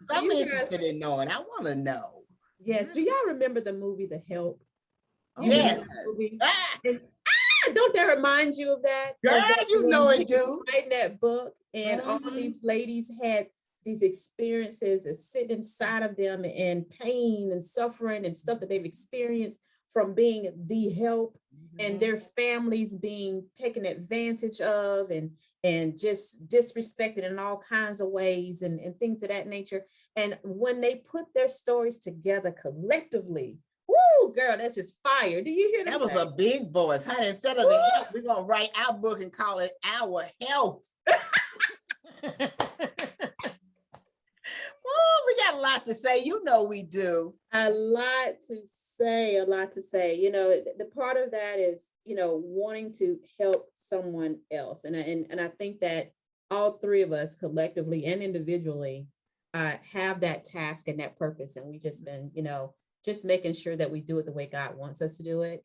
I'm interested in knowing. I want to know. Yes. Do y'all remember the movie The Help? Yes. Don't that remind you of that? Girl, you know it do. Writing that book, and all these ladies had these experiences that sit inside of them, and pain and suffering and stuff that they've experienced from being the help, and their families being taken advantage of and just disrespected in all kinds of ways and things of that nature. And when they put their stories together collectively, woo, girl, that's just fire. Do you hear that? That was a big voice. Honey, instead of the help, we're going to write our book and call it Our Health. Oh, we got a lot to say. We do. A lot to say. The part of that is, wanting to help someone else. And I think that all three of us collectively and individually have that task and that purpose. And we just been, just making sure that we do it the way God wants us to do it.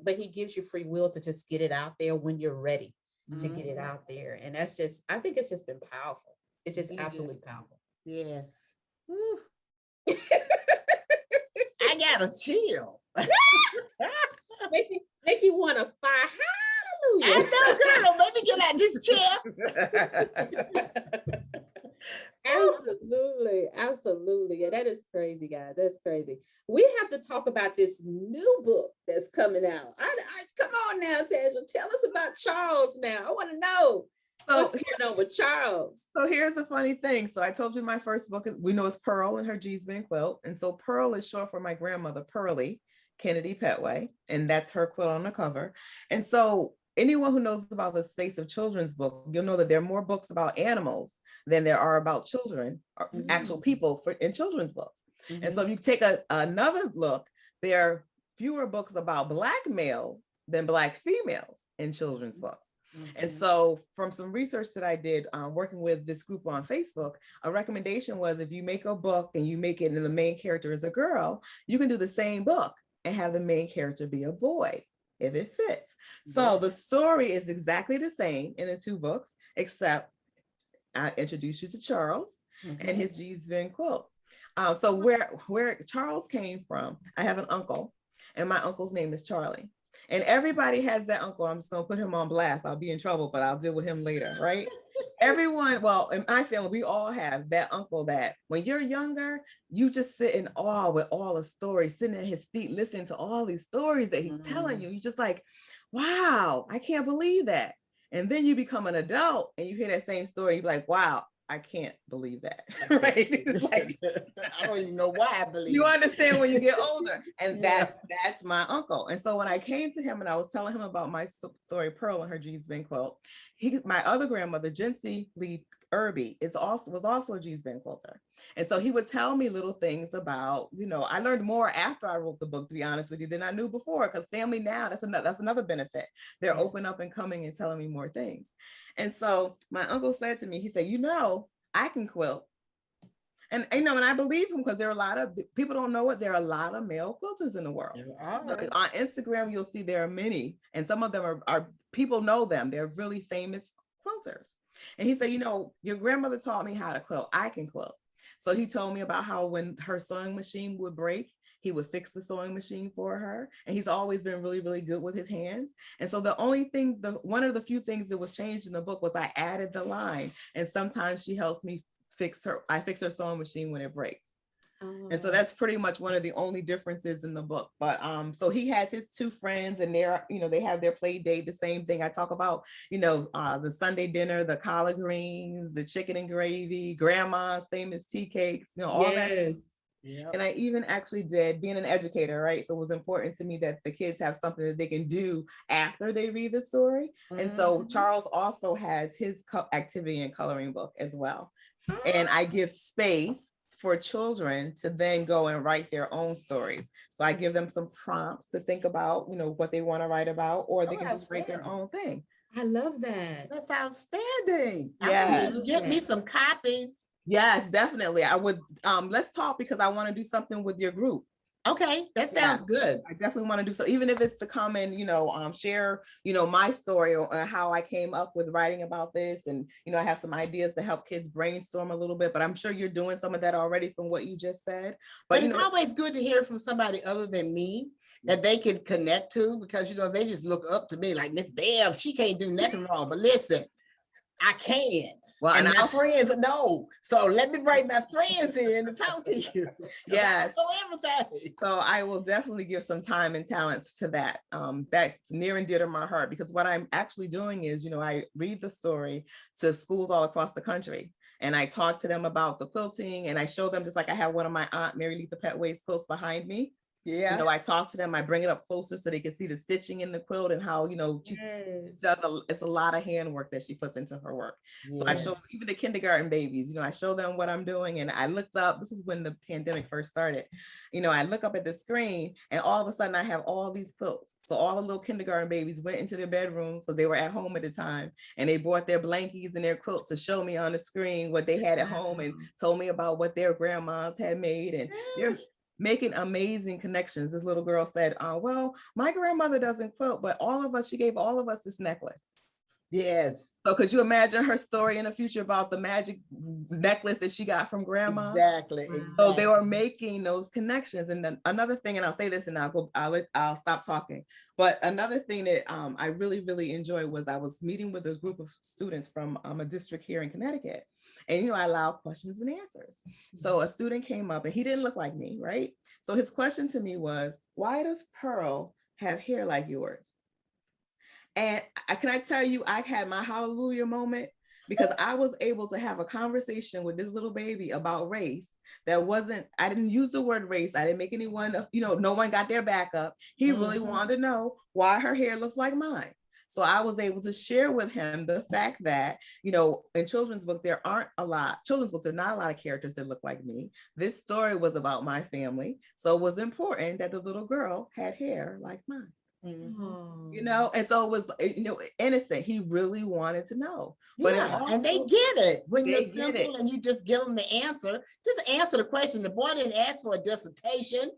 But he gives you free will to just get it out there when you're ready to get it out there. And I think it's just been powerful. It's just absolutely powerful. Yes. Whew. I gotta chill. Make you want to fire. Hallelujah. I know, girl. Let me get out this chair. Absolutely. Yeah, that is crazy, guys. That's crazy. We have to talk about this new book that's coming out. Come on now, Tanja. Tell us about Charles now. I want to know what's going on with Charles. So here's a funny thing. So I told you my first book, we know it's Pearl and her G's Been quilt. And so Pearl is short for my grandmother, Pearlie Kennedy Petway. And that's her quilt on the cover. And so anyone who knows about the space of children's book, you'll know that there are more books about animals than there are about children, or actual people in children's books. And so if you take another look, there are fewer books about Black males than Black females in children's books. And so from some research that I did working with this group on Facebook, a recommendation was if you make a book and you make it and the main character is a girl, you can do the same book and have the main character be a boy, if it fits. So the story is exactly the same in the two books, except I introduced you to Charles and his G's Been quilt. So where Charles came from, I have an uncle, and my uncle's name is Charlie. And everybody has that uncle. I'm just going to put him on blast. I'll be in trouble, but I'll deal with him later, right? Everyone, well, in my family, we all have that uncle that when you're younger, you just sit in awe with all the stories, sitting at his feet, listening to all these stories that he's telling you. You're just like, wow, I can't believe that. And then you become an adult and you hear that same story, you're like, wow, I can't believe that, right? It's like, I don't even know why I believe you it. understand when you get older. And that's my uncle. And so when I came to him and I was telling him about my story, Pearl and her G's Been quilt, my other grandmother, Lee Irby, was also a G's Been quilter. And so he would tell me little things about, I learned more after I wrote the book, to be honest with you, than I knew before, because family now, that's another benefit. They're open up and coming and telling me more things. And so my uncle said to me, he said, I can quilt. And I believe him, because there are a lot of people don't know it. There are a lot of male quilters in the world. On Instagram, you'll see there are many, and some of them are people know them. They're really famous quilters. And he said, your grandmother taught me how to quilt. I can quilt. So he told me about how when her sewing machine would break, he would fix the sewing machine for her. And he's always been really, really good with his hands. And so the only thing, one of the few things that was changed in the book was I added the line, and sometimes she helps me fix her sewing machine when it breaks. And so that's pretty much one of the only differences in the book. But so he has his two friends, and they have their play date, the same thing I talk about, the Sunday dinner, the collard greens, the chicken and gravy, grandma's famous tea cakes, all that. Yep. And I even actually did, being an educator, right? So it was important to me that the kids have something that they can do after they read the story. And so Charles also has his activity and coloring book as well. And I give space for children to then go and write their own stories. So I give them some prompts to think about, what they want to write about, or they can just write their own thing. I love that. That's outstanding. Yes. Get me some copies. Yes, definitely. I would, let's talk, because I want to do something with your group. Okay, that sounds good. I definitely want to do so, even if it's to come and, share, my story or how I came up with writing about this. And, I have some ideas to help kids brainstorm a little bit, but I'm sure you're doing some of that already from what you just said. But it's always good to hear from somebody other than me that they can connect to, because, they just look up to me like, Miss Bev, she can't do nothing wrong. But listen, I can. Well, and my friends know. So let me bring my friends in to talk to you. Yes. So everything. So I will definitely give some time and talents to that. That's near and dear to my heart, because what I'm actually doing is, I read the story to schools all across the country. And I talk to them about the quilting, and I show them, just like I have one of my Aunt Mary Letha Petway's quilts behind me. Yeah. I talk to them, I bring it up closer so they can see the stitching in the quilt and how, she does it's a lot of handwork that she puts into her work. So I show even the kindergarten babies, I show them what I'm doing. And I looked up, this is when the pandemic first started, I look up at the screen, and all of a sudden I have all these quilts. So all the little kindergarten babies went into their bedrooms, because they were at home at the time, and they brought their blankies and their quilts to show me on the screen what they had at home, and told me about what their grandmas had made. And they're making amazing connections. This little girl said, well, my grandmother doesn't quilt, but she gave all of us this necklace. Yes. So could you imagine her story in the future about the magic necklace that she got from grandma? Exactly. Wow. Exactly. So they were making those connections. And then another thing, and I'll say this and I'll stop talking. But another thing that I really enjoyed was I was meeting with a group of students from a district here in Connecticut. And, I allow questions and answers. So a student came up and he didn't look like me, right? So his question to me was, why does Pearl have hair like yours? And can I tell you, I had my hallelujah moment because I was able to have a conversation with this little baby about race that wasn't, I didn't use the word race. I didn't make anyone, no one got their back up. He really wanted to know why her hair looked like mine. So I was able to share with him the fact that, in children's books, there are not a lot of characters that look like me. This story was about my family. So it was important that the little girl had hair like mine. And so it was, innocent. He really wanted to know. But and they get it when you're simple it. and you just give them the answer. Just answer the question. The boy didn't ask for a dissertation.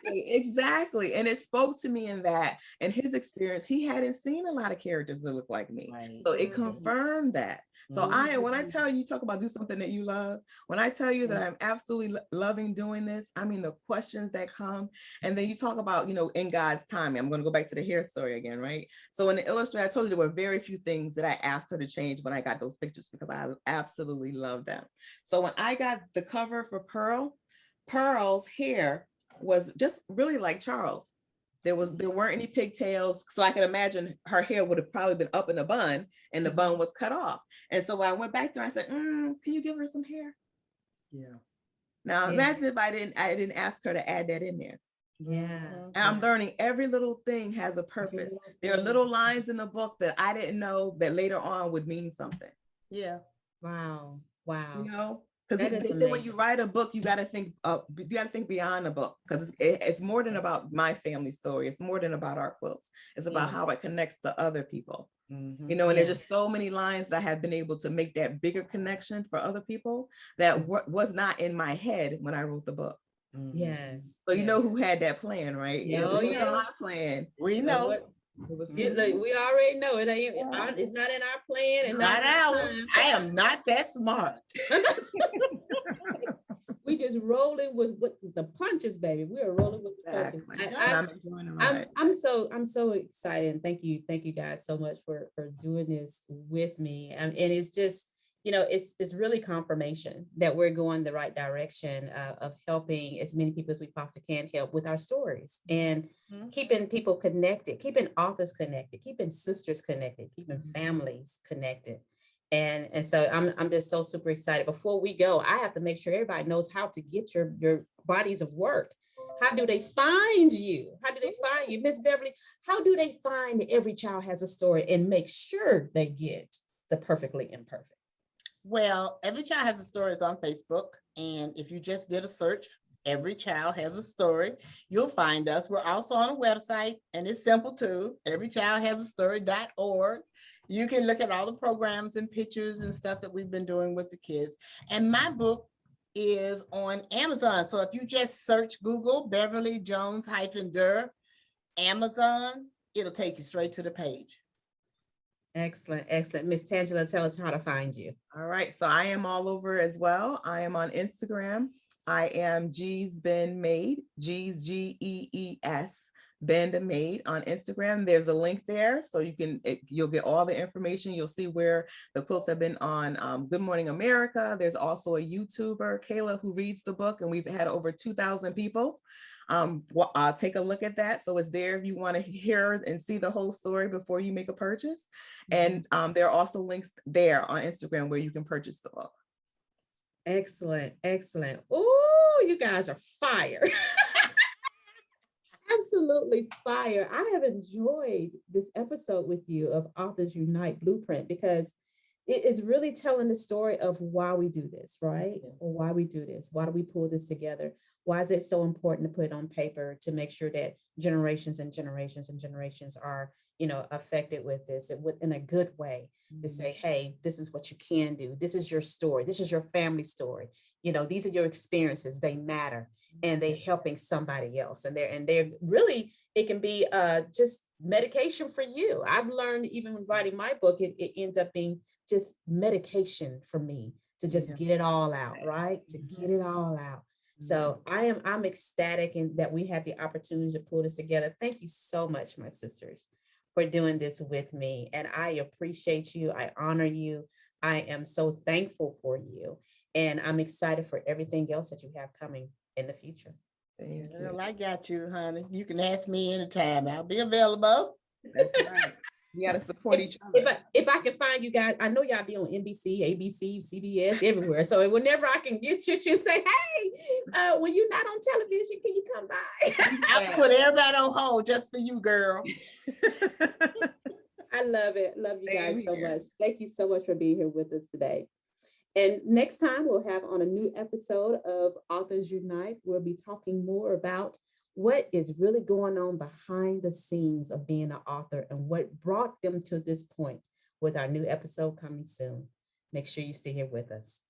Exactly. And it spoke to me in that, in his experience, he hadn't seen a lot of characters that look like me. Right. So it confirmed that. So when I tell you, talk about do something that you love, when I tell you that I'm absolutely loving doing this, I mean, the questions that come, and then you talk about, in God's timing. I'm going to go back to the hair story again, right? So in the illustrator, I told you there were very few things that I asked her to change when I got those pictures because I absolutely love them. So when I got the cover for Pearl's hair was just really like Charles. There weren't any pigtails. So I can imagine her hair would have probably been up in a bun and the bun was cut off. And so I went back to her, I said, can you give her some hair? Yeah. Now imagine if I didn't ask her to add that in there. Yeah. And I'm learning every little thing has a purpose. There are little lines in the book that I didn't know that later on would mean something. Yeah. Wow. Because when you write a book, you got to think beyond the book, because it's more than about my family story. It's more than about our quilts. It's about how it connects to other people. And there's just so many lines that have been able to make that bigger connection for other people that was not in my head when I wrote the book. Yes. So you know who had that plan, right? Yeah, it wasn't my plan. We know. We already know it ain't. It's not in our plan, and not ours. I am not that smart. We just rolling with the punches, baby. We are rolling with the punches. I'm enjoying the ride. I'm so excited, and thank you guys so much for doing this with me. And it's just, it's really confirmation that we're going the right direction of helping as many people as we possibly can help with our stories and keeping people connected, keeping authors connected, keeping sisters connected, keeping families connected. And so I'm just so super excited. Before we go, I have to make sure everybody knows how to get your bodies of work. How do they find you? Miss Beverly? How do they find Every Child Has a Story and make sure they get the Perfectly Imperfect? Well, Every Child Has a Story is on Facebook. And if you just did a search, Every Child Has a Story, you'll find us. We're also on a website, and it's simple too, everychildhasastory.org. You can look at all the programs and pictures and stuff that we've been doing with the kids. And my book is on Amazon. So if you just search Google Beverly Jones-Durr, Amazon, it'll take you straight to the page. Excellent. Miss Tangela, tell us how to find you. All right. So I am all over as well. I am on Instagram. I am G's Been Made, G's Gees Been Made on Instagram. There's a link there, so you'll get all the information. You'll see where the quilts have been on Good Morning America. There's also a YouTuber, Kayla, who reads the book, and we've had over 2,000 people. I'll take a look at that. So it's there if you want to hear and see the whole story before you make a purchase. And there are also links there on Instagram where you can purchase the book. Excellent. Oh, you guys are fire. Absolutely fire. I have enjoyed this episode with you of Authors Unite Blueprint, because it is really telling the story of why we do this, right? Or why we do this. Why do we pull this together? Why is it so important to put it on paper to make sure that generations and generations and generations are, affected with this in a good way, to say, hey, this is what you can do. This is your story. This is your family story. These are your experiences. They matter. and they're helping somebody else. And they're really, it can be just medication for you. I've learned even when writing my book, it ended up being just medication for me to just get it all out, right? To get it all out. So I'm ecstatic and that we had the opportunity to pull this together. Thank you so much, my sisters, for doing this with me. And I appreciate you. I honor you. I am so thankful for you. And I'm excited for everything else that you have coming in the future. Well, I got you, honey. You can ask me anytime. I'll be available. That's right. You got to support each other. If I can find you guys, I know y'all be on NBC, ABC, CBS, everywhere. So whenever I can get you to say, hey, when you're not on television, can you come by? I'll put everybody on hold just for you, girl. I love it. Love you guys so much. Thank you so much for being here with us today. And next time we'll have on a new episode of Authors Unite. We'll be talking more about what is really going on behind the scenes of being an author and what brought them to this point with our new episode coming soon. Make sure you stay here with us.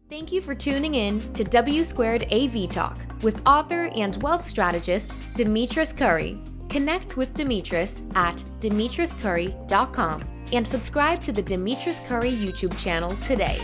Thank you for tuning in to W2AV Talk with author and wealth strategist Demetris Curry. Connect with Demetris at demetriscurry.com and subscribe to the Demetris Curry YouTube channel today.